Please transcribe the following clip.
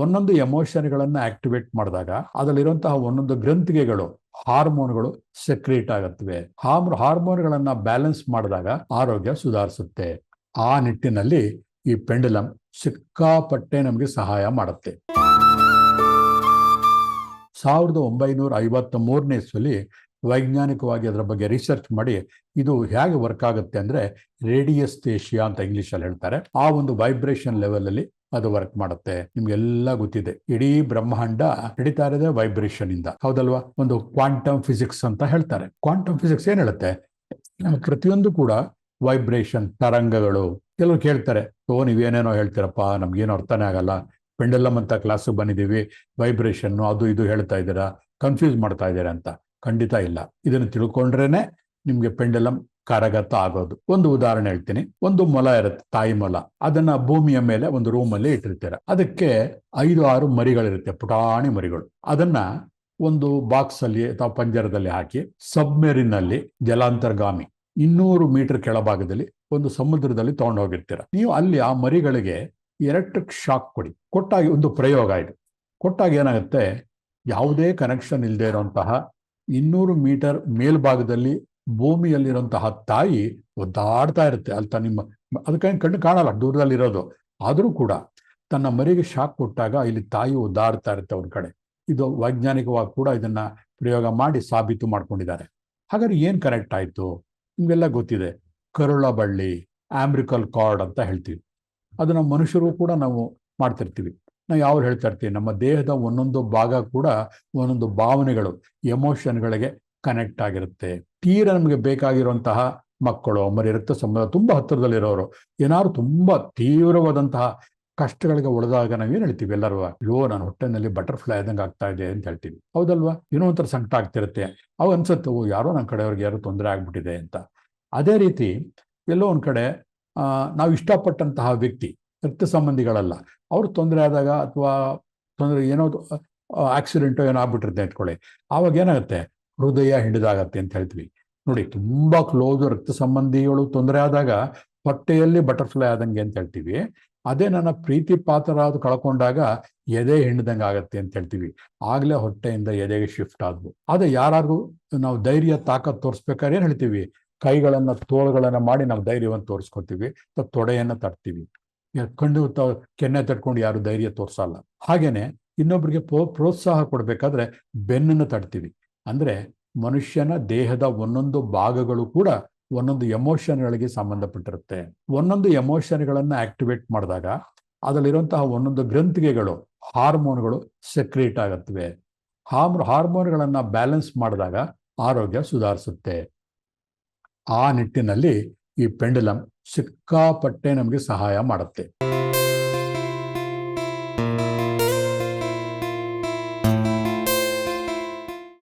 ಒಂದೊಂದು ಎಮೋಷನ್ಗಳನ್ನು ಆಕ್ಟಿವೇಟ್ ಮಾಡಿದಾಗ ಅದರಲ್ಲಿರುವಂತಹ ಒಂದೊಂದು ಗ್ರಂಥಿಗೆಗಳು ಹಾರ್ಮೋನ್ಗಳು ಸೆಕ್ರೇಟ್ ಆಗುತ್ತವೆ. ಹಾರ್ಮೋನ್ಗಳನ್ನ ಬ್ಯಾಲೆನ್ಸ್ ಮಾಡಿದಾಗ ಆರೋಗ್ಯ ಸುಧಾರಿಸುತ್ತೆ. ಆ ನಿಟ್ಟಿನಲ್ಲಿ ಈ ಪೆಂಡುಲಮ್ ಸಿಕ್ಕಾಪಟ್ಟೆ ನಮಗೆ ಸಹಾಯ ಮಾಡುತ್ತೆ. 1953ನೇ ಇಸ್ವಿಯಲ್ಲಿ ವೈಜ್ಞಾನಿಕವಾಗಿ ಅದರ ಬಗ್ಗೆ ರಿಸರ್ಚ್ ಮಾಡಿ ಇದು ಹೇಗೆ ವರ್ಕ್ ಆಗುತ್ತೆ ಅಂದ್ರೆ ರೇಡಿಯಸ್ಥೇಷಿಯಾ ಅಂತ ಇಂಗ್ಲಿಷಲ್ಲಿ ಹೇಳ್ತಾರೆ. ಆ ಒಂದು ವೈಬ್ರೇಷನ್ ಲೆವೆಲ್ ಅಲ್ಲಿ ಅದು ವರ್ಕ್ ಮಾಡುತ್ತೆ. ನಿಮ್ಗೆಲ್ಲ ಗೊತ್ತಿದೆ, ಇಡೀ ಬ್ರಹ್ಮಾಂಡ ಹಿಡಿತಾ ಇರೋದೇ ವೈಬ್ರೇಷನ್ ಇಂದ, ಹೌದಲ್ವಾ? ಒಂದು ಕ್ವಾಂಟಮ್ ಫಿಸಿಕ್ಸ್ ಅಂತ ಹೇಳ್ತಾರೆ. ಕ್ವಾಂಟಮ್ ಫಿಸಿಕ್ಸ್ ಏನ್ ಹೇಳುತ್ತೆ? ಪ್ರತಿಯೊಂದು ಕೂಡ ವೈಬ್ರೇಷನ್, ತರಂಗಗಳು. ಕೆಲವರು ಕೇಳ್ತಾರೆ, ನೀವೇನೇನೋ ಹೇಳ್ತೀರಪ್ಪ, ನಮ್ಗೇನು ಅರ್ಥನೇ ಆಗಲ್ಲ, ಪೆಂಡಲಮ್ ಅಂತ ಕ್ಲಾಸ್ ಬಂದಿದ್ದೀವಿ, ವೈಬ್ರೇಷನ್ ಅದು ಇದು ಹೇಳ್ತಾ ಇದ್ದೀರಾ, ಕನ್ಫ್ಯೂಸ್ ಮಾಡ್ತಾ ಇದ್ದೀರಾ ಅಂತ. ಖಂಡಿತ ಇಲ್ಲ. ಇದನ್ನು ತಿಳ್ಕೊಂಡ್ರೇನೆ ನಿಮ್ಗೆ ಪೆಂಡಲಮ್ ಕರಗತ ಆಗೋದು. ಒಂದು ಉದಾಹರಣೆ ಹೇಳ್ತೀನಿ. ಒಂದು ಮೊಲ ಇರುತ್ತೆ, ತಾಯಿ ಮೊಲ. ಅದನ್ನ ಭೂಮಿಯ ಮೇಲೆ ಒಂದು ರೂಮಲ್ಲಿ ಇಟ್ಟಿರ್ತಾರೆ. ಅದಕ್ಕೆ 5-6 ಮರಿಗಳಿರುತ್ತೆ, ಪುಟಾಣಿ ಮರಿಗಳು. ಅದನ್ನ ಒಂದು ಬಾಕ್ಸ್ ಅಲ್ಲಿ ಅಥವಾ ಪಂಜರದಲ್ಲಿ ಹಾಕಿ ಸಬ್ಮೆರಿನ್ ಅಲ್ಲಿ ಜಲಾಂತರ್ಗಾಮಿ 200 ಮೀಟರ್ ಕೆಳಭಾಗದಲ್ಲಿ ಒಂದು ಸಮುದ್ರದಲ್ಲಿ ತಗೊಂಡು ಹೋಗಿರ್ತೀರ. ನೀವು ಅಲ್ಲಿ ಆ ಮರಿಗಳಿಗೆ ಎಲೆಕ್ಟ್ರಿಕ್ ಶಾಕ್ ಕೊಟ್ಟಾಗಿ ಒಂದು ಪ್ರಯೋಗ ಇದು. ಕೊಟ್ಟಾಗ ಏನಾಗುತ್ತೆ, ಯಾವುದೇ ಕನೆಕ್ಷನ್ ಇಲ್ಲದೆ ಇರುವಂತಹ 200 ಮೀಟರ್ ಮೇಲ್ಭಾಗದಲ್ಲಿ ಭೂಮಿಯಲ್ಲಿರುವಂತಹ ತಾಯಿ ಒದ್ದಾಡ್ತಾ ಇರುತ್ತೆ. ಅಲ್ತ ನಿಮ್ಮ ಅದಕ್ಕೆ ಕಣ್ಣು ಕಾಣಲ್ಲ, ದೂರದಲ್ಲಿರೋದು. ಆದರೂ ಕೂಡ ತನ್ನ ಮರಿಗೆ ಶಾಕ್ ಕೊಟ್ಟಾಗ ಇಲ್ಲಿ ತಾಯಿ ಒದ್ದಾಡ್ತಾ ಇರುತ್ತೆ ಒಂದ್ ಕಡೆ. ಇದು ವೈಜ್ಞಾನಿಕವಾಗಿ ಕೂಡ ಇದನ್ನ ಪ್ರಯೋಗ ಮಾಡಿ ಸಾಬೀತು ಮಾಡ್ಕೊಂಡಿದ್ದಾರೆ. ಹಾಗಾದ್ರೆ ಏನ್ ಕರೆಕ್ಟ್ ಆಯ್ತು? ನಿಮ್ಗೆಲ್ಲ ಗೊತ್ತಿದೆ, ಕರುಳ ಬಳ್ಳಿ, ಆಂಬ್ರಿಕಲ್ ಕಾರ್ಡ್ ಅಂತ ಹೇಳ್ತೀವಿ. ಅದನ್ನ ಮನುಷ್ಯರು ಕೂಡ ನಾವು ಮಾಡ್ತಿರ್ತೀವಿ. ನಾವು ಯಾವ ಹೇಳ್ತಾ ಇರ್ತೀವಿ, ನಮ್ಮ ದೇಹದ ಒಂದೊಂದು ಭಾಗ ಕೂಡ ಒಂದೊಂದು ಭಾವನೆಗಳು, ಎಮೋಷನ್ಗಳಿಗೆ ಕನೆಕ್ಟ್ ಆಗಿರುತ್ತೆ. ತೀರ ನಮಗೆ ಬೇಕಾಗಿರುವಂತಹ ಮಕ್ಕಳು, ಮರಿ, ರಕ್ತ ಸಂಬಂಧ ತುಂಬಾ ಹತ್ತಿರದಲ್ಲಿರೋರು ಏನಾದ್ರು ತುಂಬಾ ತೀವ್ರವಾದಂತಹ ಕಷ್ಟಗಳಿಗೆ ಒಳದಾಗ ನಾವೇನು ಹೇಳ್ತೀವಿ ಎಲ್ಲರೂ, ಅಯ್ಯೋ ನನ್ನ ಹೊಟ್ಟೆನಲ್ಲಿ ಬಟರ್ಫ್ಲೈ ಆದಂಗೆ ಆಗ್ತಾ ಇದೆ ಅಂತ ಹೇಳ್ತೀವಿ, ಹೌದಲ್ವಾ? ಏನೋ ಒಂಥರ ಸಂಕಟ ಆಗ್ತಿರುತ್ತೆ. ಅವು ಅನ್ಸುತ್ತೆ, ಯಾರೋ ನನ್ನ ಕಡೆಯವ್ರಿಗೆ ಯಾರೋ ತೊಂದರೆ ಆಗ್ಬಿಟ್ಟಿದೆ ಅಂತ. ಅದೇ ರೀತಿ ಎಲ್ಲೋ ಒಂದ್ ಕಡೆ ನಾವು ಇಷ್ಟಪಟ್ಟಂತಹ ವ್ಯಕ್ತಿ, ರಕ್ತ ಸಂಬಂಧಿಗಳಲ್ಲ, ಅವ್ರು ತೊಂದರೆ ಆದಾಗ ಅಥವಾ ಏನೋ ಆಕ್ಸಿಡೆಂಟೋ ಏನೋ ಆಗ್ಬಿಟ್ಟಿರುತ್ತೆ ಅಂದ್ಕೊಳ್ಳಿ, ಆವಾಗ ಏನಾಗುತ್ತೆ, ಹೃದಯ ಹಿಡಿದಾಗತ್ತೆ ಅಂತ ಹೇಳ್ತೀವಿ. ನೋಡಿ, ತುಂಬಾ ಕ್ಲೋಸ್ ರಕ್ತ ಸಂಬಂಧಿಗಳು ತೊಂದರೆ ಆದಾಗ ಹೊಟ್ಟೆಯಲ್ಲಿ ಬಟರ್ಫ್ಲೈ ಆದಂಗೆ ಅಂತ ಹೇಳ್ತೀವಿ. ಅದೇ ನನ್ನ ಪ್ರೀತಿ ಪಾತ್ರರಾದ ಕಳ್ಕೊಂಡಾಗ ಎದೆ ಹಿಂಡ್ದಂಗೆ ಆಗತ್ತೆ ಅಂತ ಹೇಳ್ತೀವಿ. ಆಗ್ಲೇ ಹೊಟ್ಟೆಯಿಂದ ಎದೆಗೆ ಶಿಫ್ಟ್ ಆದ್ವು. ಅದೇ ಯಾರು ನಾವು ಧೈರ್ಯ ತಾಕತ್ ತೋರಿಸ್ಬೇಕಾದ್ರೆ ಏನ್ ಹೇಳ್ತೀವಿ, ಕೈಗಳನ್ನ ತೋಳುಗಳನ್ನ ಮಾಡಿ ನಾವು ಧೈರ್ಯವನ್ನು ತೋರಿಸ್ಕೊತೀವಿ, ತೊಡೆಯನ್ನ ತಟ್ತೀವಿ. ಕಣ್ಣು ಕೆನ್ನೆ ತಟ್ಕೊಂಡು ಯಾರು ಧೈರ್ಯ ತೋರ್ಸಲ್ಲ. ಹಾಗೇನೆ ಇನ್ನೊಬ್ರಿಗೆ ಪ್ರೋತ್ಸಾಹ ಕೊಡ್ಬೇಕಾದ್ರೆ ಬೆನ್ನನ್ನು ತಟ್ತೀವಿ. ಅಂದ್ರೆ ಮನುಷ್ಯನ ದೇಹದ ಒಂದೊಂದು ಭಾಗಗಳು ಕೂಡ ಒಂದೊಂದು ಎಮೋಷನ್ಗಳಿಗೆ ಸಂಬಂಧಪಟ್ಟಿರುತ್ತೆ. ಒಂದೊಂದು ಎಮೋಷನ್ಗಳನ್ನ ಆಕ್ಟಿವೇಟ್ ಮಾಡಿದಾಗ ಅದರಲ್ಲಿರುವಂತಹ ಒಂದೊಂದು ಗ್ರಂಥಿಗೆಗಳು, ಹಾರ್ಮೋನ್ಗಳು ಸೆಕ್ರೇಟ್ ಆಗುತ್ತವೆ. ಹಾರ್ಮೋನ್ಗಳನ್ನ ಬ್ಯಾಲೆನ್ಸ್ ಮಾಡಿದಾಗ ಆರೋಗ್ಯ ಸುಧಾರಿಸುತ್ತೆ. ಆ ನಿಟ್ಟಿನಲ್ಲಿ ಈ ಪೆಂಡುಲಮ್ ಸಿಕ್ಕಾಪಟ್ಟೆ ನಮಗೆ ಸಹಾಯ ಮಾಡುತ್ತೆ.